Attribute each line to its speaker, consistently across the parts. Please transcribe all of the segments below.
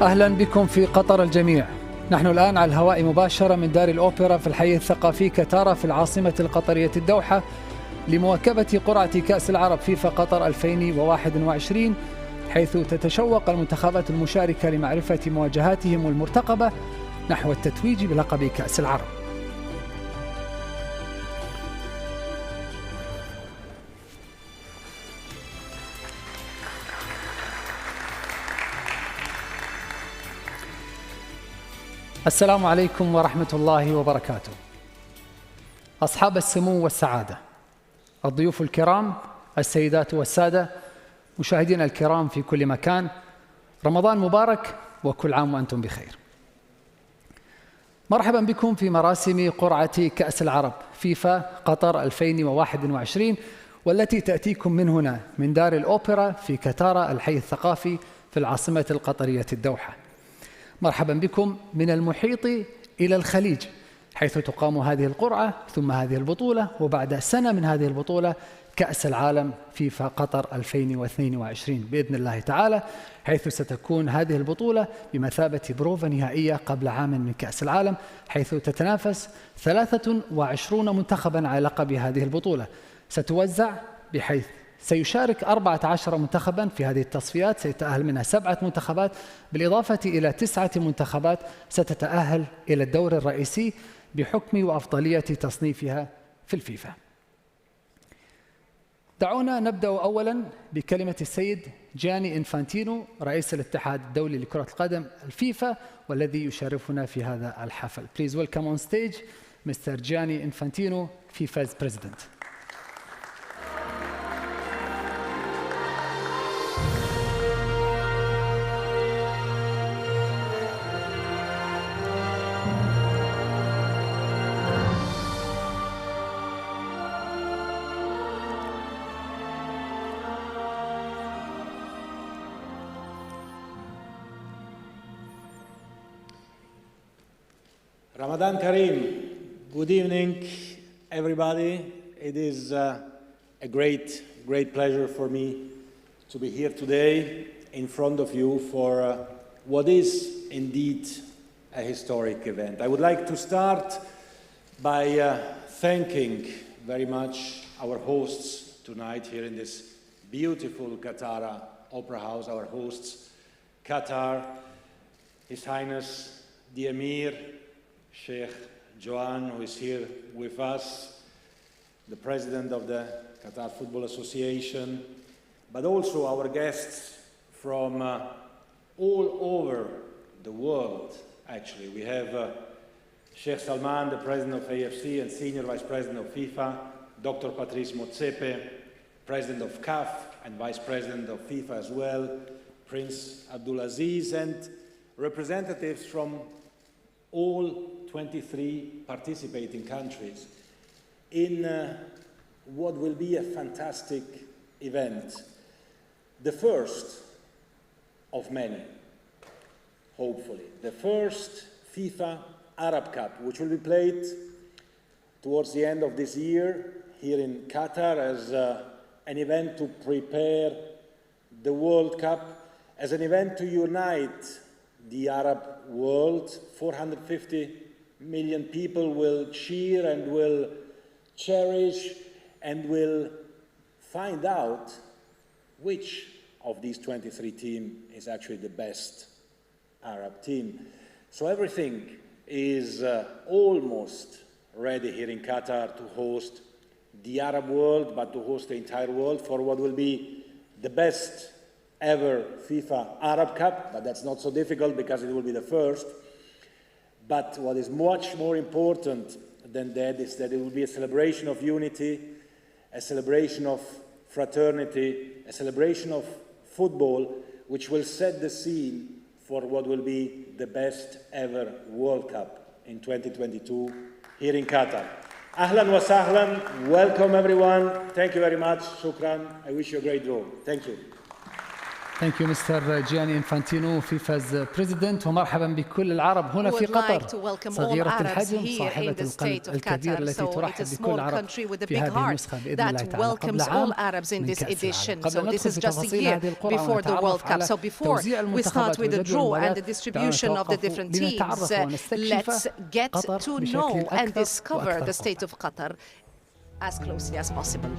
Speaker 1: أهلا بكم في قطر الجميع. نحن الآن على الهواء مباشرة من دار الأوبرا في الحي الثقافي كتارا في العاصمة القطرية الدوحة لمواكبة قرعة كأس العرب فيفا قطر 2021، حيث تتشوق المنتخبات المشاركة لمعرفة مواجهاتهم المرتقبة نحو التتويج بلقب كأس العرب. السلام عليكم ورحمة الله وبركاته. أصحاب السمو والسعادة، الضيوف الكرام، السيدات والسادة، مشاهدينا الكرام في كل مكان، رمضان مبارك وكل عام وأنتم بخير. مرحبا بكم في مراسم قرعة كأس العرب فيفا قطر 2021، والتي تأتيكم من هنا من دار الأوبرا في كتارا الحي الثقافي في العاصمة القطرية الدوحة. مرحبا بكم من المحيط إلى الخليج، حيث تقام هذه القرعة ثم هذه البطولة، وبعد سنة من هذه البطولة كأس العالم فيفا قطر 2022 بإذن الله تعالى، حيث ستكون هذه البطولة بمثابة بروفة نهائية قبل عام من كأس العالم، حيث تتنافس 23 منتخبا على لقب هذه البطولة. ستوزع بحيث سيشارك 14 منتخبا في هذه التصفيات، سيتأهل منها 7 منتخبات بالإضافة إلى 9 منتخبات ستتأهل إلى الدور الرئيسي بحكم وأفضلية تصنيفها في الفيفا. دعونا نبدأ أولا بكلمة السيد جاني إنفانتينو رئيس الاتحاد الدولي لكرة القدم الفيفا، والذي يشرفنا في هذا الحفل. Please welcome on stage Mr. Gianni Infantino, FIFA's president.
Speaker 2: Ramadan Kareem, good evening everybody. It is a great pleasure for me to be here today in front of you for what is indeed a historic event. I would like to start by thanking very much our hosts tonight here in this beautiful Katara Opera House, our hosts, Qatar, His Highness the Emir, Sheikh Joan, who is here with us, the President of the Qatar Football Association, but also our guests from all over the world, actually. We have Sheikh Salman, the President of AFC and Senior Vice President of FIFA, Dr. Patrice Motsepe, President of CAF and Vice President of FIFA as well, Prince Abdulaziz, and representatives from all 23 participating countries in what will be a fantastic event, the first of many, hopefully, the first FIFA Arab Cup, which will be played towards the end of this year here in Qatar as an event to prepare the World Cup, as an event to unite the Arab world. 450 million people will cheer and will cherish and will find out which of these 23 teams is actually the best Arab team. So everything is almost ready here in Qatar to host the Arab world, but to host the entire world for what will be the best ever FIFA Arab Cup. But that's not so difficult because it will be the first. But what is much more important than that is that it will be a celebration of unity, a celebration of fraternity, a celebration of football, which will set the scene for what will be the best ever World Cup in 2022 here in Qatar. Ahlan wa sahlan, welcome everyone. Thank you very much. Shukran. I wish you a great draw. Thank you.
Speaker 1: Thank you, Mr. Gianni Infantino, FIFA's president, ومرحبا بكل العرب هنا في قطر. صغيرة الحجم، صاحبة القلب الكبير التي ترحب بكل العرب في هذه النسخة بإذن الله تعالى. قبل عام من كأس العالم. قبل ندخل في تفاصيل هذه القرعة ونتعرف على توزيع المنتخبات والجدول المباراة لنتعرف ونستكشف قطر بشكل أكثر وأكثر.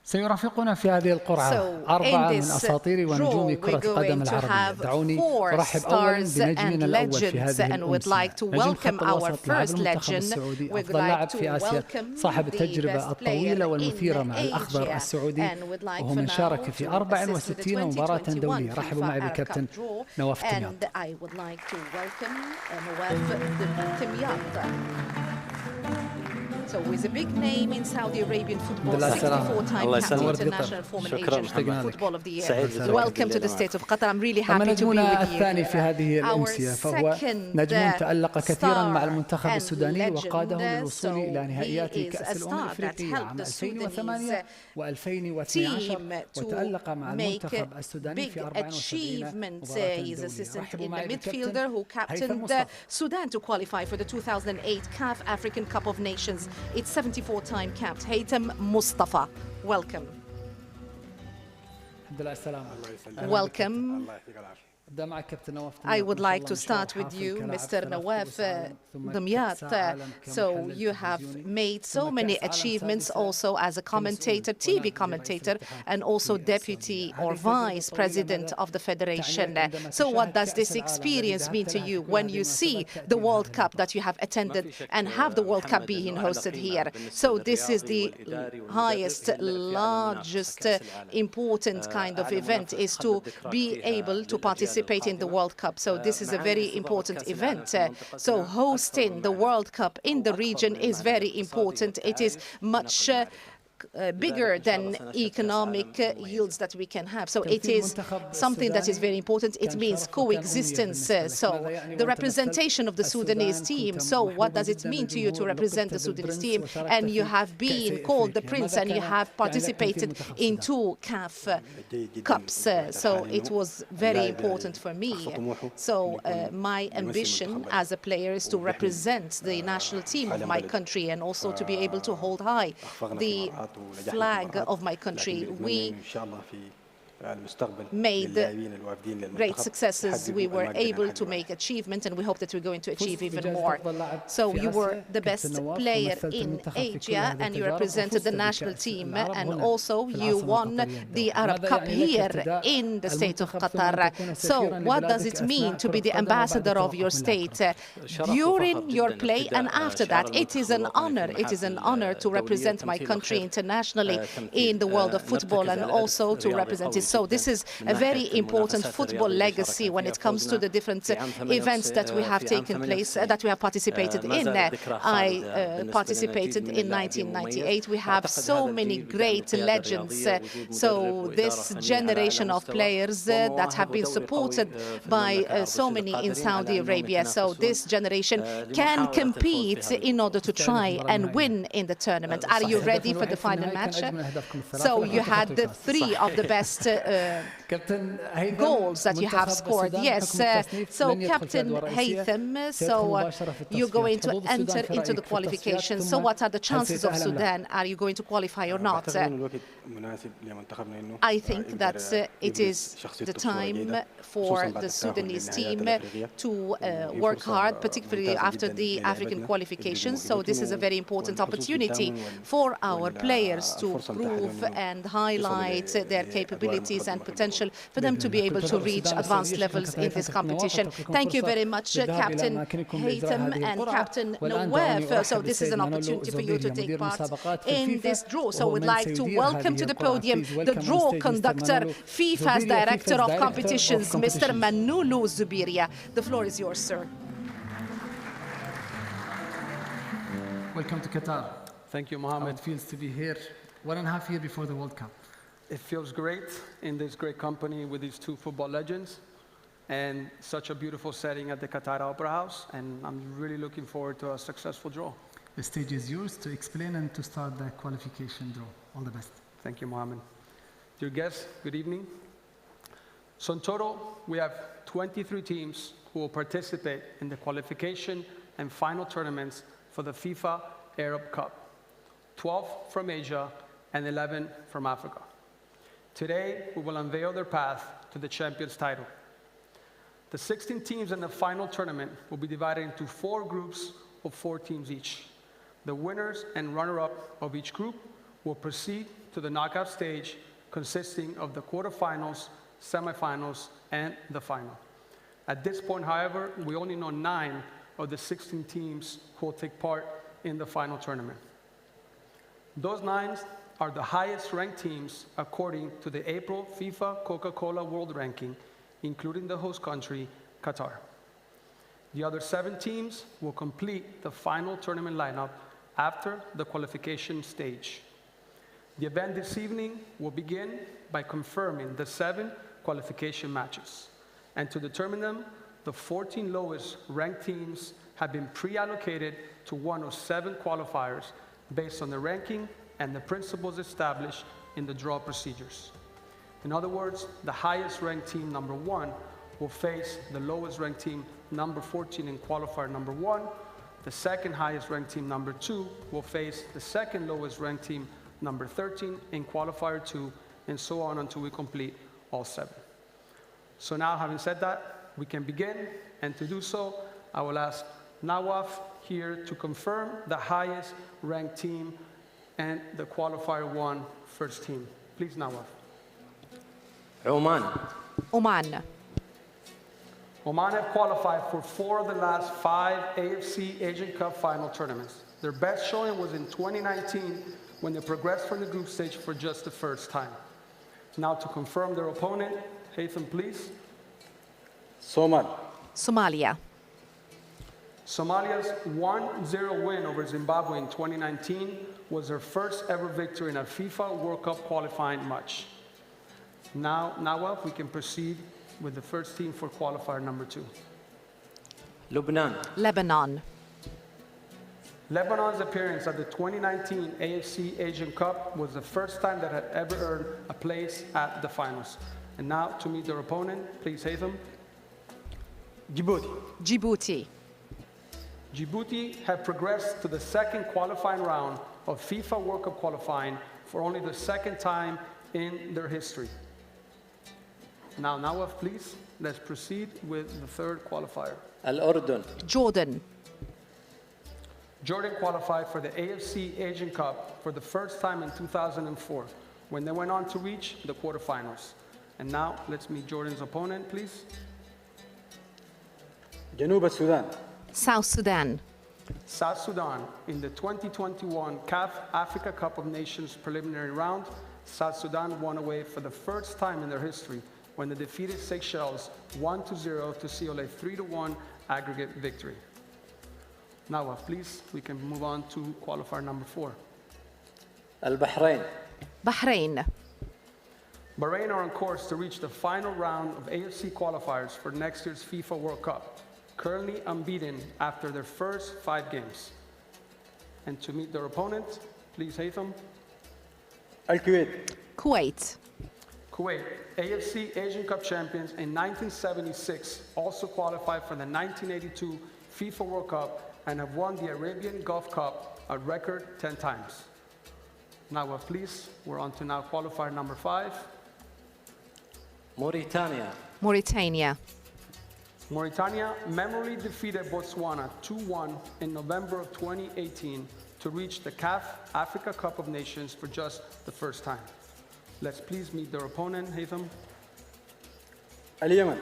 Speaker 1: سيرافقنا في هذه القرعة 4 من أساطير ونجوم كرة القدم العربية. دعوني أرحب أولا بنجمنا الأول في هذه الأمسية، نجم خط الوسط لاعب المنتخب السعودي، أفضل لاعب في آسيا، صاحب التجربة الطويلة والمثيرة مع الأخضر السعودي، وهو من شارك في 64 مباراة دولية. رحبوا معي بكابتن نواف تمياط.
Speaker 3: So he's a big name in Saudi Arabian football, 64-time captain, international former Asian football of the year. Welcome to the state of Qatar. I'm really happy to be with you.
Speaker 1: الثاني في هذه الأمسية فهو نجم تألق كثيرا مع المنتخب السوداني وقاده للوصول إلى نهائيات كأس الأمم الأفريقية عام 2008 و2012 وتألق مع المنتخب السوداني في 74 مباراة
Speaker 3: He's assistant in the midfielder who captained Sudan to qualify for the 2008 CAF African Cup of Nations. It's 74-time capped. Haytham Mustafa. Welcome. Welcome. I would like to start with you, Mr. Nawaf Dumyat. So you have made so many achievements also as a commentator, TV commentator, and also deputy or vice president of the federation. So what does this experience mean to you when you see the World Cup that you have attended and have the World Cup being hosted here? So this is the highest, largest, important kind of event, is to be able to participate in the World Cup. So this is a very important event. So hosting the World Cup in the region is very important. It is much bigger than economic yields that we can have. So it is something that is very important. It means coexistence. So the representation of the Sudanese team. So what does it mean to you to represent the Sudanese team? And you have been called the Prince and you have participated in 2 CAF Cups. So it was very important for me. So my ambition as a player is to represent the national team of my country and also to be able to hold high the flag of my country. We made great successes. We were able to make achievements, and we hope that we're going to achieve even more. So you were the best player in Asia, and you represented the national team, and also you won the Arab Cup here in the state of Qatar. So what does it mean to be the ambassador of your state during your play and after that? It is an honor. It is an honor to represent my country internationally in the world of football and also to represent it. So this is a very important football legacy when it comes to the different events that we have taken place, that we have participated in. I participated in 1998. We have so many great legends. So this generation of players that have been supported by so many in Saudi Arabia. So this generation can compete in order to try and win in the tournament. Are you ready for the final match? So you had the 3 of the best goals that you have scored. Yes, so Captain Haytham, so you're going to enter into the qualification. So what are the chances of Sudan? Are you going to qualify or not? I think that it is the time for the Sudanese team to work hard, particularly after the African qualifications. So this is a very important opportunity for our players to prove and highlight their capabilities and potential for them to be able to reach advanced levels in this competition. Thank you very much, Captain Haytham and Captain Nawaf. So this is an opportunity for you to take part in this draw. So we'd like to welcome to the podium the draw conductor, FIFA's Director of Competitions, Mr. Manulu Zubiria. The floor is yours, sir.
Speaker 1: Welcome to Qatar.
Speaker 4: Thank you, Mohammed.
Speaker 1: How it feels to be here 1.5 years before the World Cup.
Speaker 4: It feels great in this great company with these two football legends and such a beautiful setting at the Katara Opera House, and I'm really looking forward to a successful draw.
Speaker 1: The stage is yours to explain and to start the qualification draw. All the best.
Speaker 4: Thank you, Mohammed. Dear guests, good evening. So in total, we have 23 teams who will participate in the qualification and final tournaments for the FIFA Arab Cup. 12 from Asia and 11 from Africa. Today, we will unveil their path to the champion's title. The 16 teams in the final tournament will be divided into 4 groups of 4 teams each. The winners and runner-up of each group will proceed to the knockout stage, consisting of the quarterfinals, semifinals, and the final. At this point, however, we only know 9 of the 16 teams who will take part in the final tournament. Those 9 are the highest ranked teams according to the April FIFA Coca-Cola World Ranking, including the host country, Qatar. The other 7 teams will complete the final tournament lineup after the qualification stage. The event this evening will begin by confirming the 7 qualification matches. And to determine them, the 14 lowest ranked teams have been pre-allocated to one of 7 qualifiers based on the ranking and the principles established in the draw procedures. In other words, the highest ranked team, number 1, will face the lowest ranked team, number 14 in qualifier number 1. The second highest ranked team, number 2, will face the second lowest ranked team, number 13 in qualifier 2, and so on until we complete all 7. So now, having said that, we can begin, and to do so, I will ask Nawaf here to confirm the highest ranked team and the qualifier 1 first team. Please, Nawaf.
Speaker 5: Oman.
Speaker 3: Oman.
Speaker 4: Oman have qualified for 4 of the last 5 AFC Asian Cup final tournaments. Their best showing was in 2019 when they progressed from the group stage for just the first time. Now to confirm their opponent, Haytham, please.
Speaker 3: Somalia.
Speaker 4: Somalia's 1-0 win over Zimbabwe in 2019 was their first ever victory in a FIFA World Cup qualifying match. Now, Nawaf, we can proceed with the first team for qualifier number 2.
Speaker 3: Lebanon.
Speaker 4: Lebanon's appearance at the 2019 AFC Asian Cup was the first time that had ever earned a place at the finals. And now, to meet their opponent, please, Haytham.
Speaker 3: Djibouti.
Speaker 4: Djibouti have progressed to the second qualifying round of FIFA World Cup qualifying for only the second time in their history. Now, Nawaf, please, let's proceed with the third qualifier.
Speaker 3: Jordan.
Speaker 4: Jordan qualified for the AFC Asian Cup for the first time in 2004, when they went on to reach the quarterfinals. And now, let's meet Jordan's opponent, please.
Speaker 3: South Sudan.
Speaker 4: South Sudan, in the 2021 CAF Africa Cup of Nations preliminary round, South Sudan won away for the first time in their history when they defeated Seychelles 1-0 to seal a 3-1 aggregate victory. Now, please, we can move on to qualifier number 4.
Speaker 3: Bahrain.
Speaker 4: Bahrain are on course to reach the final round of AFC qualifiers for next year's FIFA World Cup, currently unbeaten after their first 5 games. And to meet their opponent, please, Haytham.
Speaker 3: Kuwait.
Speaker 4: Kuwait, AFC Asian Cup champions in 1976, also qualified for the 1982 FIFA World Cup and have won the Arabian Gulf Cup a record 10 times. Now, please, we're on to now qualifier number 5.
Speaker 5: Moritania.
Speaker 3: Mauritania.
Speaker 4: Mauritania memorably defeated Botswana 2-1 in November of 2018 to reach the CAF Africa Cup of Nations for just the first time. Let's please meet their opponent, Haytham.
Speaker 2: اليمن.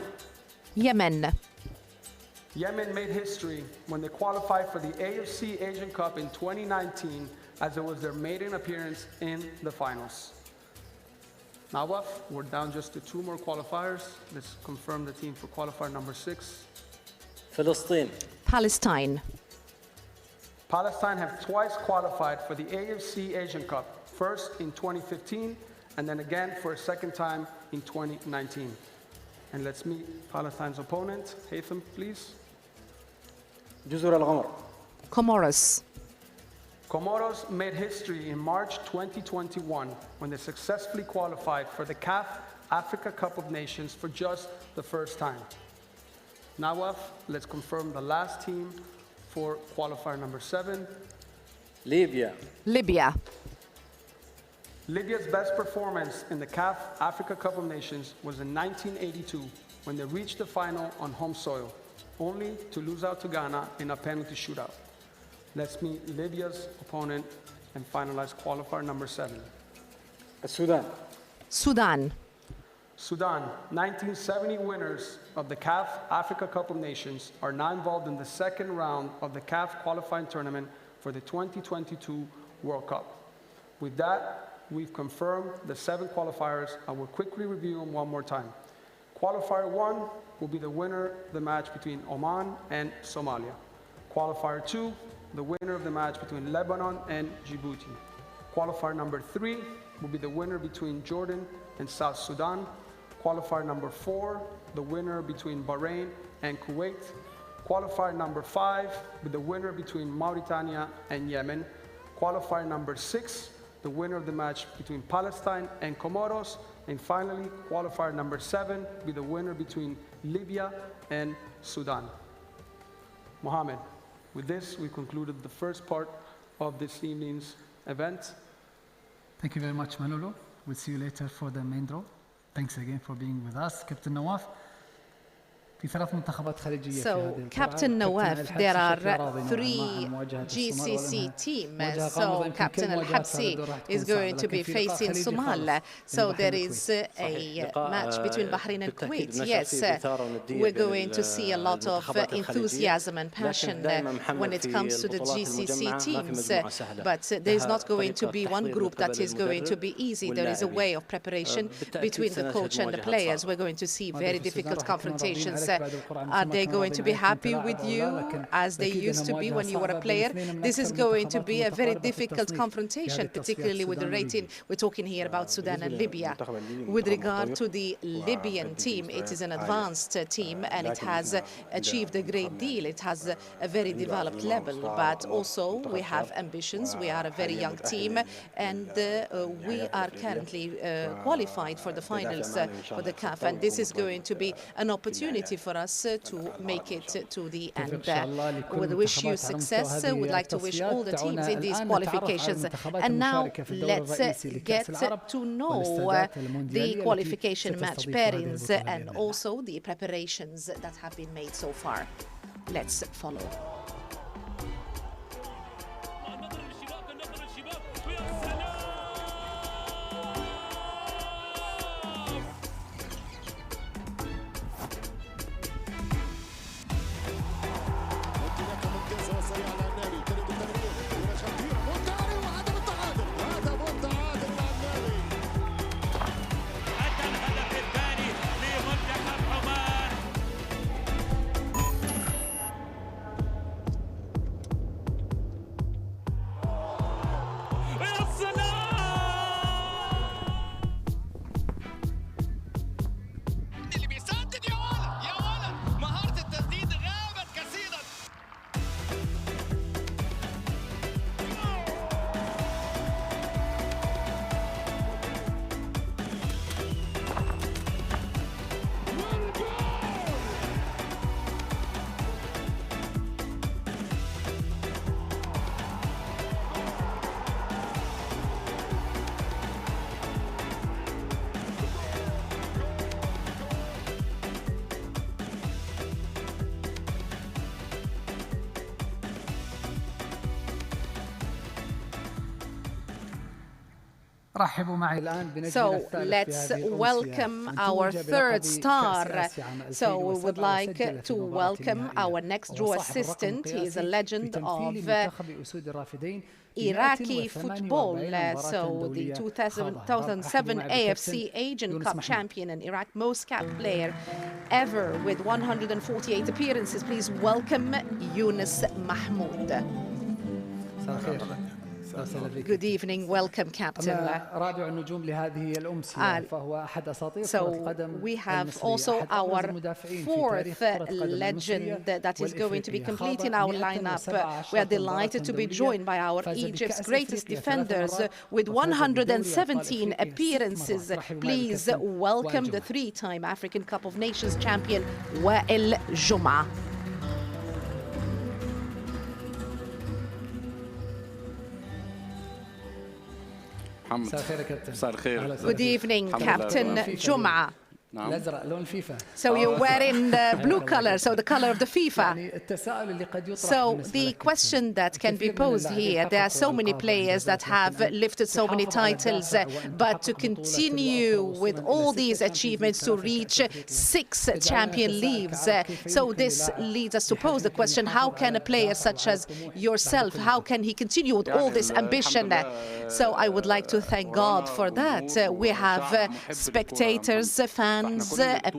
Speaker 3: Yemen.
Speaker 4: Yemen made history when they qualified for the AFC Asian Cup in 2019, as it was their maiden appearance in the finals. Nawaf, we're down just to 2 more qualifiers. Let's confirm the team for qualifier number 6.
Speaker 5: فلسطين.
Speaker 3: Palestine.
Speaker 4: Palestine have twice qualified for the AFC Asian Cup, first in 2015 and then again for a second time in 2019. And let's meet Palestine's opponent. Haytham, please.
Speaker 2: جزر القمر.
Speaker 3: Comoros.
Speaker 4: Comoros made history in March 2021 when they successfully qualified for the CAF Africa Cup of Nations for just the first time. Nawaf, let's confirm the last team for qualifier number 7.
Speaker 5: Libya.
Speaker 3: Libya.
Speaker 4: Libya's best performance in the CAF Africa Cup of Nations was in 1982 when they reached the final on home soil, only to lose out to Ghana in a penalty shootout. Let's meet Libya's opponent and finalize qualifier number 7.
Speaker 2: السودان.
Speaker 3: Sudan.
Speaker 4: Sudan, 1970 winners of the CAF Africa Cup of Nations, are now involved in the second round of the CAF qualifying tournament for the 2022 World Cup. With that, we've confirmed the 7 qualifiers. I will quickly review them one more time. Qualifier 1 will be the winner of the match between Oman and Somalia. Qualifier 2, the winner of the match between Lebanon and Djibouti. Qualifier number 3 will be the winner between Jordan and South Sudan. Qualifier number 4, the winner between Bahrain and Kuwait. Qualifier number 5, with the winner between Mauritania and Yemen. Qualifier number 6, the winner of the match between Palestine and Comoros. And finally, qualifier number 7, be the winner between Libya and Sudan. Mohammed, with this, we concluded the first part of this evening's event.
Speaker 1: Thank you very much, Manolo. We'll see you later for the main draw. Thanks again for being with us, Captain Nawaf.
Speaker 3: So, Captain Nawaf, there are 3 GCC teams. So, Captain Al-Habsi is going to be facing Somalia. So, there is a match between Bahrain and Kuwait. Yes, we're going to see a lot of enthusiasm and passion when it comes to the GCC teams. But there's not going to be one group that is going to be easy. There is a way of preparation between the coach and the players. We're going to see very difficult confrontations. Are they going to be happy with you as they used to be when you were a player? This is going to be a very difficult confrontation, particularly with the rating. We're talking here about Sudan and Libya. With regard to the Libyan team, it is an advanced team and it has achieved a great deal. It has a very developed level, but also we have ambitions. We are a very young team and we are currently qualified for the finals for the CAF, and this is going to be an opportunity for us to make it to the end. We wish you success. We'd like to wish all the teams in these qualifications. And now let's get to know the qualification match pairings and also the preparations that have been made so far. Let's follow. So let's welcome our third star. So we would like to welcome our next draw assistant. He is a legend of Iraqi football, so the 2007 AFC Asian Cup champion and Iraq most capped player ever with 148 appearances. Please welcome Yunus Mahmoud. Good evening, welcome, Captain. So we have also our fourth legend that is going to be completing our lineup. We are delighted to be joined by our Egypt's greatest defenders with 117 appearances. Please welcome the three-time African Cup of Nations champion, Wael Juma. Good evening, Captain Juma. So you're wearing the blue color, so the color of the FIFA. So the question that can be posed here, there are so many players that have lifted so many titles, but to continue with all these achievements to reach 6 champion leagues. So this leads us to pose the question, how can a player such as yourself, how can he continue with all this ambition? So I would like to thank God for that. We have spectators, fans,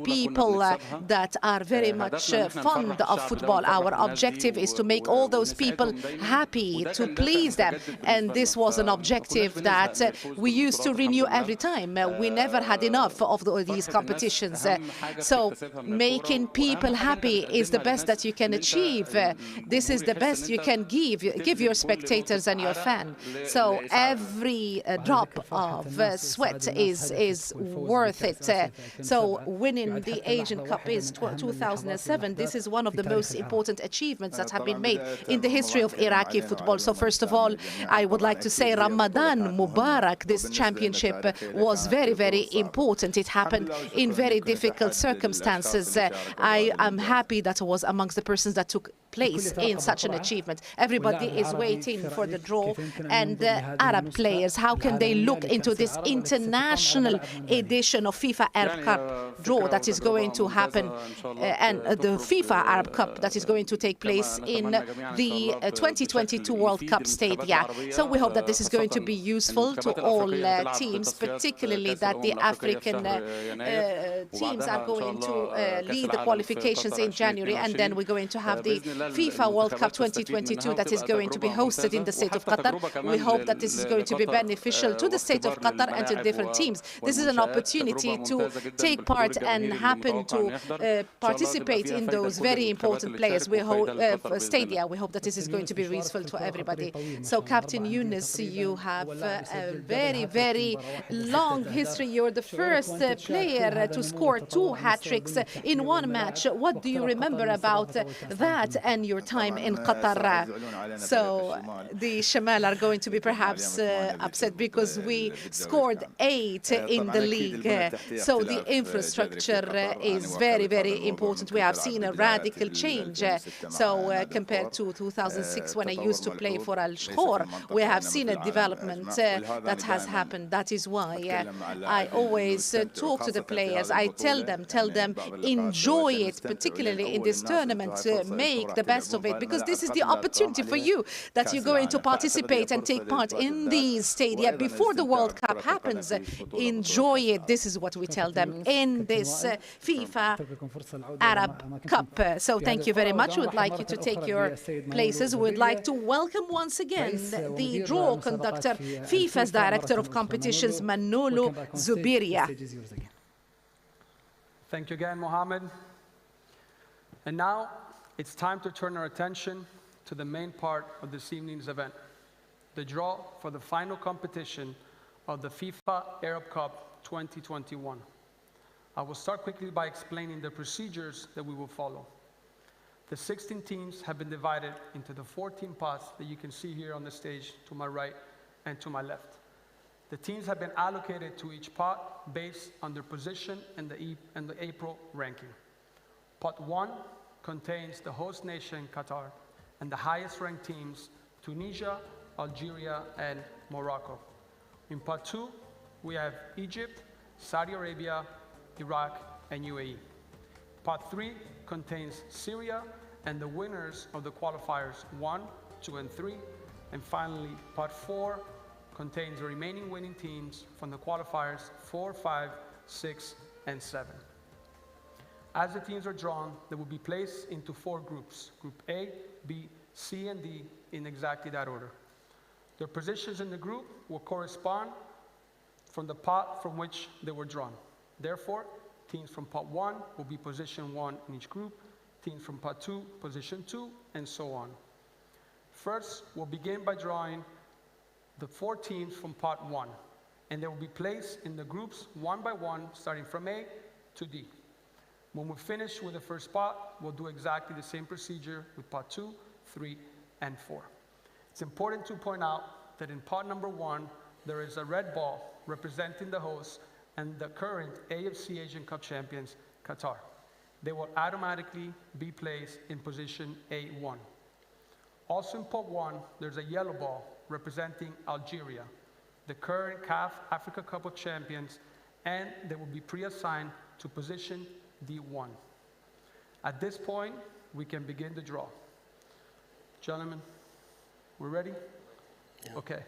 Speaker 3: people that are very much fond of football. Our objective is to make all those people happy, to please them. And this was an objective that we used to renew every time. We never had enough of these competitions. So making people happy is the best that you can achieve. This is the best you can give your spectators and your fan. So every drop of sweat is worth it. So winning the Asian Cup is 2007. This is one of the most important achievements that have been made in the history of Iraqi football. So first of all, I would like to say Ramadan Mubarak. This championship was very, very important. It happened in very difficult circumstances. I am happy that I was amongst the persons that took place in such an achievement. Everybody is waiting for the draw, and Arab players, how can they look into this international edition of FIFA Arab Cup draw that is going to happen, and the FIFA Arab Cup that is going to take place in the 2022 World Cup stadia. So we hope that this is going to be useful to all teams, particularly that the African teams are going to lead the qualifications in January, and then we're going to have the FIFA World Cup 2022 that is going to be hosted in the state of Qatar. We hope that this is going to be beneficial to the state of Qatar and to different teams. This is an opportunity to take part and happen to participate in those very important players. We hope stadia. We hope that this is going to be useful to everybody. So Captain Yunus, you have a very, very long history. You're the first player to score 2 hat-tricks in one match. What do you remember about that and your time in Qatar? So the Shamal are going to be perhaps upset because we scored 8 in the league. So the infrastructure is very, very important. We have seen a radical change. So compared to 2006 when I used to play for Al-Shkhor, we have seen a development that has happened. That is why I always talk to the players. I tell them, enjoy it, particularly in this tournament. Make the best of it, because this is the opportunity for you that you're going to participate and take part in these stadia before the World Cup happens. Enjoy it. This is what we tell them in this FIFA Arab Cup. So thank you very much. We would like you to take your places. We would like to welcome once again the draw conductor, FIFA's Director of Competitions, Manolo Zubiria.
Speaker 4: Thank you again, Mohammed. And now it's time to turn our attention to the main part of this evening's event, the draw for the final competition of the FIFA Arab Cup 2021. I will start quickly by explaining the procedures that we will follow. The 16 teams have been divided into the 14 pots that you can see here on the stage to my right and to my left. The teams have been allocated to each pot based on their position in the April ranking. Pot 1 contains the host nation, Qatar, and the highest ranked teams, Tunisia, Algeria, and Morocco. In Pot 2, we have Egypt, Saudi Arabia, Iraq, and UAE. Pot 3 contains Syria and the winners of the qualifiers 1, 2, and 3. And finally, Pot 4 contains the remaining winning teams from the qualifiers 4, 5, 6, and 7. As the teams are drawn, they will be placed into 4 groups, Group A, B, C, and D, in exactly that order. Their positions in the group will correspond from the pot from which they were drawn. Therefore, teams from Pot 1 will be position 1 in each group, teams from Pot 2, position 2, and so on. First, we'll begin by drawing the 4 teams from Pot 1, and they will be placed in the groups one by one, starting from A to D. When we finish with the first pot, we'll do exactly the same procedure with Pot 2, 3, and 4. It's important to point out that in pot number 1, there is a red ball representing the host and the current AFC Asian Cup champions, Qatar. They will automatically be placed in position A1. Also in pot 1, there's a yellow ball representing Algeria, the current CAF Africa Cup of champions, and they will be pre-assigned to position D1. At this point, we can begin the draw. Gentlemen, we're ready? Yeah. Okay.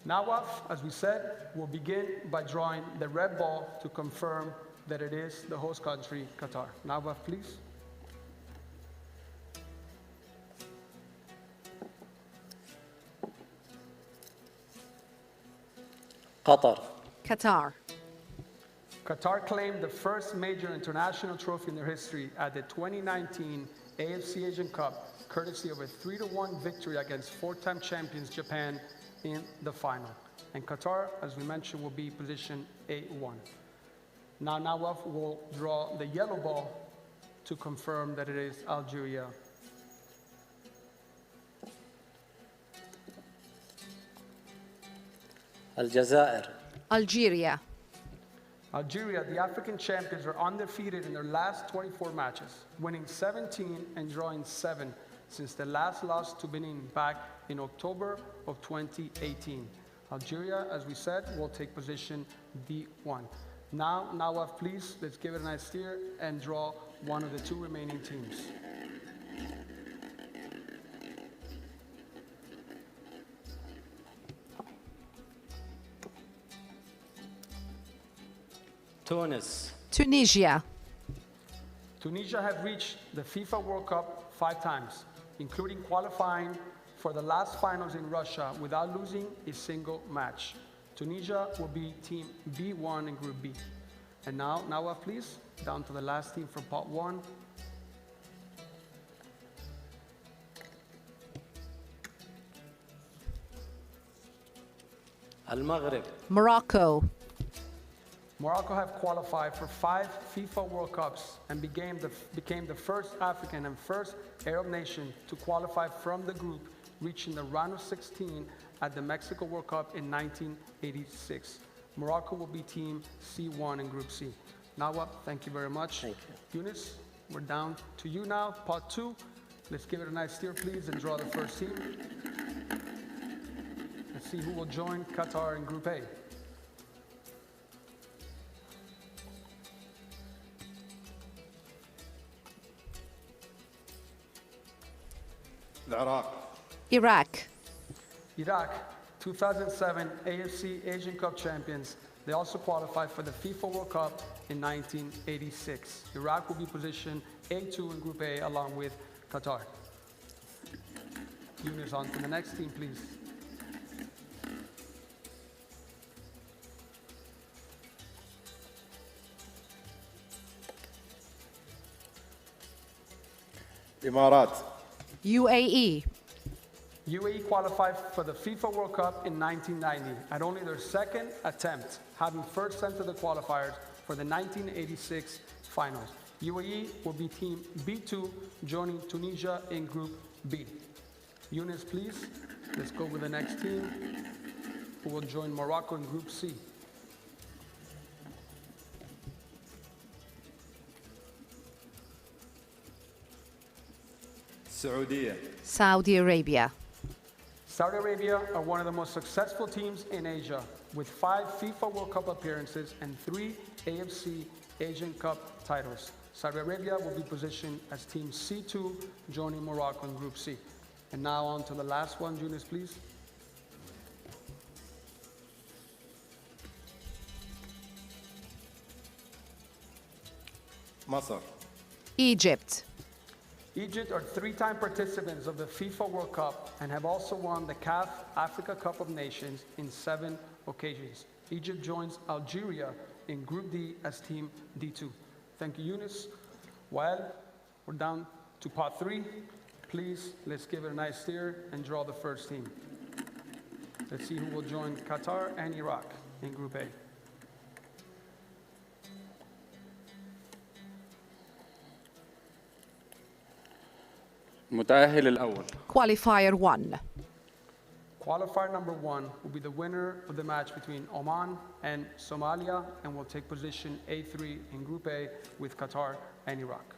Speaker 4: Nawaf, as we said, will begin by drawing the red ball to confirm that it is the host country, Qatar. Nawaf, please.
Speaker 5: Qatar.
Speaker 3: Qatar.
Speaker 4: Qatar claimed the first major international trophy in their history at the 2019 AFC Asian Cup, courtesy of a 3-1 victory against 4-time champions Japan in the final. And Qatar, as we mentioned, will be position A1. Now Nawaf will draw the yellow ball to confirm that it is Algeria.
Speaker 5: Aljazair.
Speaker 3: Algeria.
Speaker 4: Algeria, the African champions, are undefeated in their last 24 matches, winning 17 and drawing 7 since the last loss to Benin back in October of 2018. Algeria, as we said, will take position D1. Now, Nawaf, please, let's give it a nice steer and draw one of the 2 remaining teams.
Speaker 5: Tunis.
Speaker 3: Tunisia.
Speaker 4: Tunisia have reached the FIFA World Cup 5 times, including qualifying for the last finals in Russia without losing a single match. Tunisia will be team B1 in Group B. And now, Nawaf, please, down to the last team from pot 1.
Speaker 5: Al-Maghrib.
Speaker 3: Morocco.
Speaker 4: Morocco have qualified for 5 FIFA World Cups and became the first African and first Arab nation to qualify from the group, reaching the round of 16 at the Mexico World Cup in 1986. Morocco will be team C1 in Group C. Nawab, thank you very much.
Speaker 5: Thank you.
Speaker 4: Yunus, we're down to you now, pot 2. Let's give it a nice steer, please, and draw the first team. Let's see who will join Qatar in Group A.
Speaker 3: Iraq.
Speaker 4: Iraq, 2007 AFC Asian Cup champions. They also qualified for the FIFA World Cup in 1986. Iraq will be positioned A2 in Group A along with Qatar. Yunus, on to the next team, please.
Speaker 6: Imarat.
Speaker 3: UAE.
Speaker 4: UAE qualified for the FIFA World Cup in 1990 at only their second attempt, having first entered the qualifiers for the 1986 finals. UAE will be team B2, joining Tunisia in Group B. Yunus, please, let's go with the next team, who will join Morocco in Group C.
Speaker 3: Saudi Arabia.
Speaker 4: Saudi Arabia are one of the most successful teams in Asia, with 5 FIFA World Cup appearances and 3 AFC Asian Cup titles. Saudi Arabia will be positioned as Team C2, joining Morocco in Group C. And now on to the last one, Juniors, please.
Speaker 6: مصر.
Speaker 3: Egypt.
Speaker 4: Egypt are 3-time participants of the FIFA World Cup and have also won the CAF Africa Cup of Nations in 7 occasions. Egypt joins Algeria in Group D as Team D2. Thank you, Yunus. Well, we're down to pot 3. Please, let's give it a nice steer and draw the first team. Let's see who will join Qatar and Iraq in Group A.
Speaker 6: المتأهل الأول.
Speaker 3: Qualifier 1.
Speaker 4: Qualifier number 1 will be the winner of the match between Oman and Somalia and will take position A3 in Group A with Qatar and Iraq.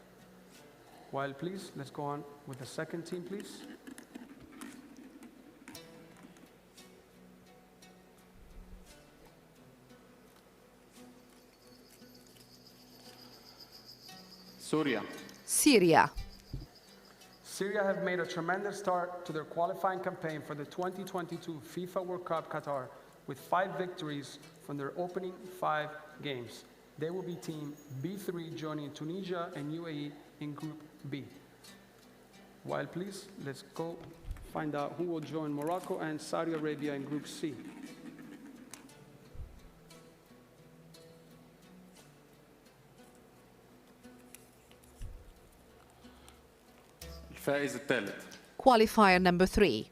Speaker 4: While please, let's go on with the second team, please.
Speaker 6: سوريا.
Speaker 3: Syria.
Speaker 4: Syria have made a tremendous start to their qualifying campaign for the 2022 FIFA World Cup Qatar with 5 victories from their opening 5 games. They will be Team B3 joining Tunisia and UAE in Group B. While please, let's go find out who will join Morocco and Saudi Arabia in Group C.
Speaker 6: الفائز الثالث.
Speaker 3: Qualifier number 3.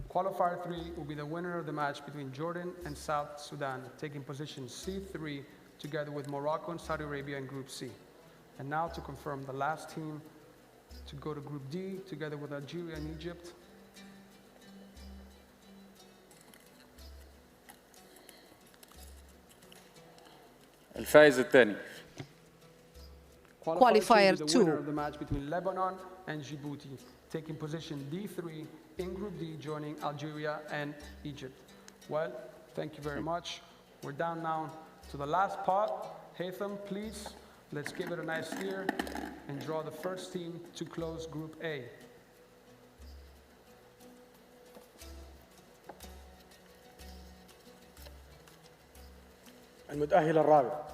Speaker 4: Qualifier 3 will be the winner of the match between Jordan and South Sudan, taking position C3 together with Morocco and Saudi Arabia in Group C. And now to confirm the last team to go to Group D together with Algeria and Egypt.
Speaker 6: الفائز الثاني.
Speaker 3: Qualifier
Speaker 4: 2 will be the
Speaker 3: 2.
Speaker 4: winner of the match between Lebanon and Djibouti, taking position D3 in Group D, joining Algeria and Egypt. Well, thank you very much. We're down now to the last pot. Haytham, please, let's give it a nice steer and draw the first team to close Group A.
Speaker 2: المتأهل الرابع.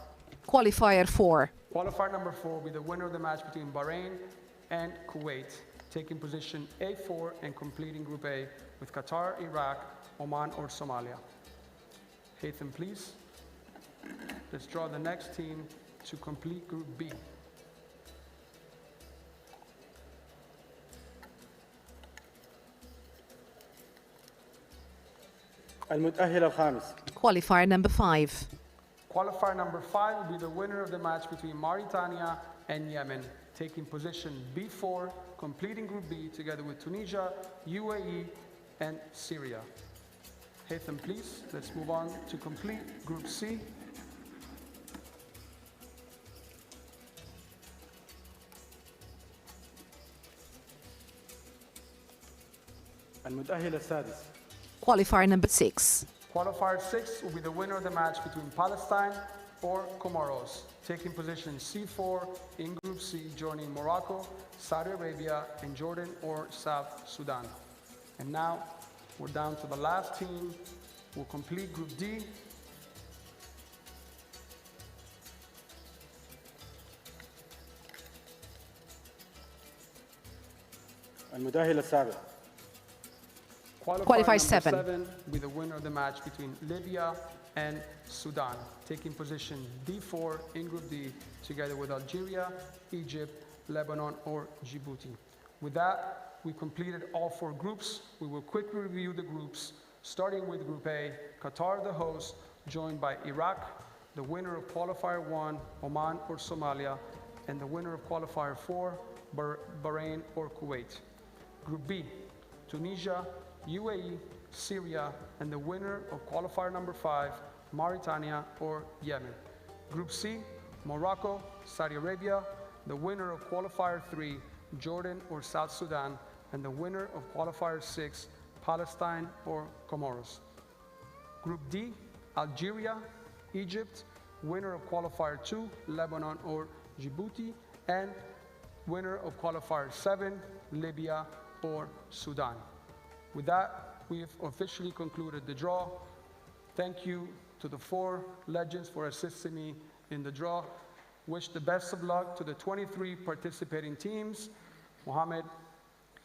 Speaker 3: Qualifier 4.
Speaker 4: Qualifier number 4 will be the winner of the match between Bahrain and Kuwait, taking position A4 and completing Group A with Qatar, Iraq, Oman, or Somalia. Haytham, please. Let's draw the next team to complete Group B.
Speaker 2: المتأهل الخامس.
Speaker 3: Qualifier number 5.
Speaker 4: Qualifier number 5 will be the winner of the match between Mauritania and Yemen, taking position B4, completing Group B together with Tunisia, UAE, and Syria. Haytham, please, let's move on to complete Group C.
Speaker 2: المتأهل السادس.
Speaker 3: Qualifier number 6.
Speaker 4: Qualifier 6 will be the winner of the match between Palestine or Comoros, taking position C4 in Group C, joining Morocco, Saudi Arabia, and Jordan or South Sudan. And now we're down to the last team. We'll complete Group D.
Speaker 2: المتأهل السابع.
Speaker 3: Qualifier 7.
Speaker 4: 7 will be the winner of the match between Libya and Sudan, taking position D4 in Group D together with Algeria, Egypt, Lebanon, or Djibouti. With that, we completed all 4 groups. We will quickly review the groups, starting with Group A, Qatar the host, joined by Iraq, the winner of Qualifier 1, Oman or Somalia, and the winner of Qualifier 4, Bahrain or Kuwait. Group B, Tunisia, UAE, Syria, and the winner of Qualifier number 5, Mauritania or Yemen. Group C, Morocco, Saudi Arabia, the winner of Qualifier 3, Jordan or South Sudan, and the winner of Qualifier 6, Palestine or Comoros. Group D, Algeria, Egypt, winner of Qualifier 2, Lebanon or Djibouti, and winner of Qualifier 7, Libya or Sudan. With that, we've officially concluded the draw. Thank you to the 4 legends for assisting me in the draw. Wish the best of luck to the 23 participating teams. Mohammed,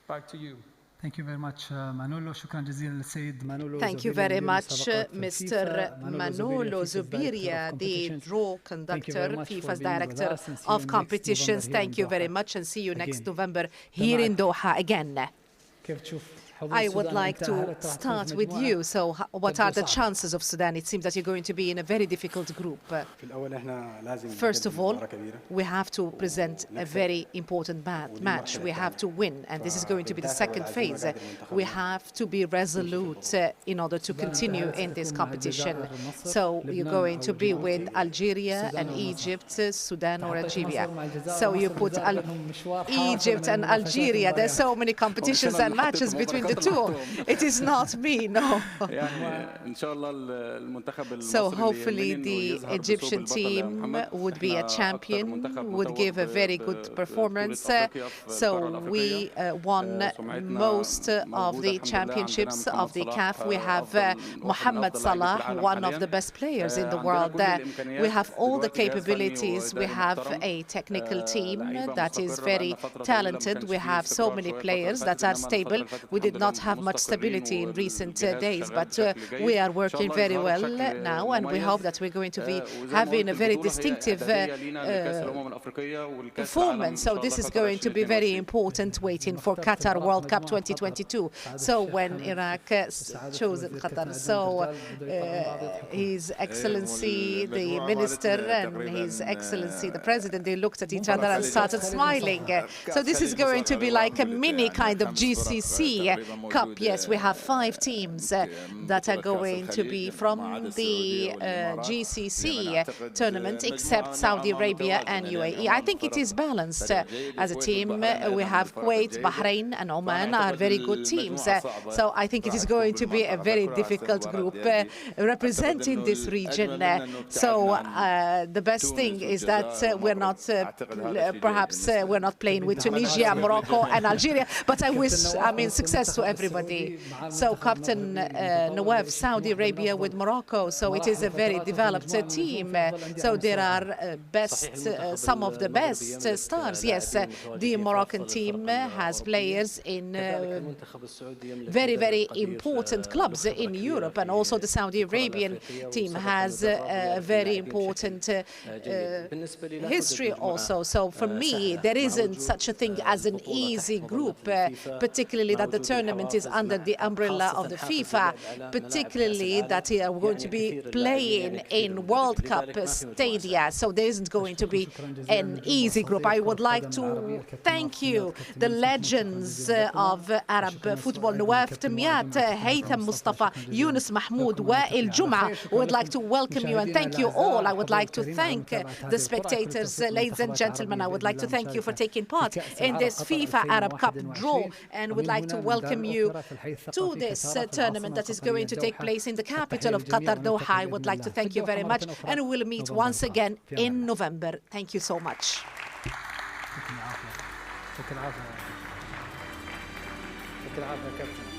Speaker 4: back to you.
Speaker 1: Thank you very much, Manolo. شكرا جزيلا للسيد مانولو.
Speaker 3: Thank you very much, Mr. Manolo Zubiria, the draw conductor, FIFA's director of competitions. Thank you very much, and see you next November here in Doha again. I would like to start with you. So what are the chances of Sudan? It seems that you're going to be in a very difficult group. First of all, we have to present a very important match. We have to win, and this is going to be the second phase. We have to be resolute in order to continue in this competition. So you're going to be with Algeria and Egypt, Sudan or Algeria. So you put Egypt and Algeria. There's so many competitions and matches between the two. It is not me, no. So hopefully the Egyptian team would be a champion, would give a very good performance. So we won most of the championships of the CAF. We have Mohamed Salah, one of the best players in the world. We have all the capabilities. We have a technical team that is very talented. We have so many players that are stable. We did not have much stability in recent days, but we are working very well now, and we hope that we're going to be having a very distinctive performance. So this is going to be very important waiting for Qatar World Cup 2022. So when Iraq chose Qatar, so His Excellency the Minister and His Excellency the President, they looked at each other and started smiling. So this is going to be like a mini kind of GCC Cup. Yes, we have 5 teams that are going to be from the GCC tournament, except Saudi Arabia and UAE. I think it is balanced as a team. We have Kuwait, Bahrain, and Oman are very good teams. So I think it is going to be a very difficult group representing this region. So the best thing is that we're not, perhaps we're not playing with Tunisia, Morocco, and Algeria. But I wish, success to everybody. So Captain Nawaf, Saudi Arabia with Morocco. So it is a very developed team. So there are some of the best stars. Yes, the Moroccan team has players in very, very important clubs in Europe, and also the Saudi Arabian team has a very important history also. So for me, there isn't such a thing as an easy group, particularly that the tournament is under the umbrella of the FIFA, particularly that we are going to be playing in World Cup stadia. So there isn't going to be an easy group. I would like to thank you, the legends of Arab football, Nawaf Temyat, Haytham Mustafa, Yunus Mahmoud, Wael Jum'a. I would like to welcome you and thank you all. I would like to thank the spectators, ladies and gentlemen. I would like to thank you for taking part in this FIFA Arab Cup draw, and would like to welcome you to this tournament that is going to take place in the capital of Qatar, Doha. I would like to thank you very much, and we will meet once again in November. Thank you so much.
Speaker 1: يعطيك العافية كابتن.